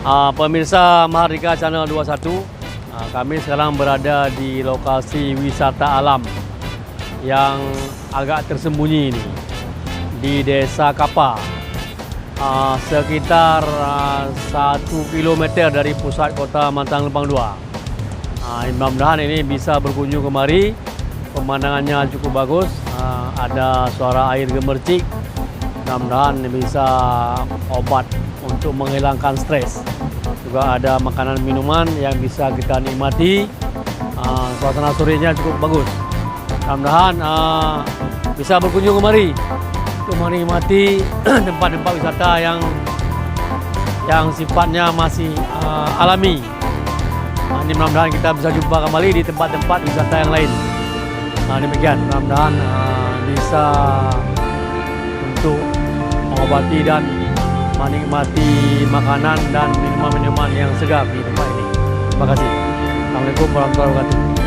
Pemirsa Mahardika Channel 21, kami sekarang berada di lokasi wisata alam yang agak tersembunyi ini di Desa Kapa, sekitar 1 kilometer dari pusat kota Mantang Lempang 2. Mudah-mudahan ini bisa berkunjung kemari. Pemandangannya cukup bagus, ada suara air gemercik. Mudah-mudahan bisa obat untuk menghilangkan stres. Juga ada makanan minuman yang bisa kita nikmati. Suasana sorenya cukup bagus. Mudah-mudahan bisa berkunjung kemari untuk menikmati tempat-tempat wisata yang sifatnya masih alami. Ini mudah-mudahan kita bisa jumpa kembali di tempat-tempat wisata yang lain. Demikian, mudah-mudahan bisa untuk mengobati dan menikmati makanan dan minuman-minuman yang segar di tempat ini. Terima kasih. Assalamualaikum warahmatullahi wabarakatuh.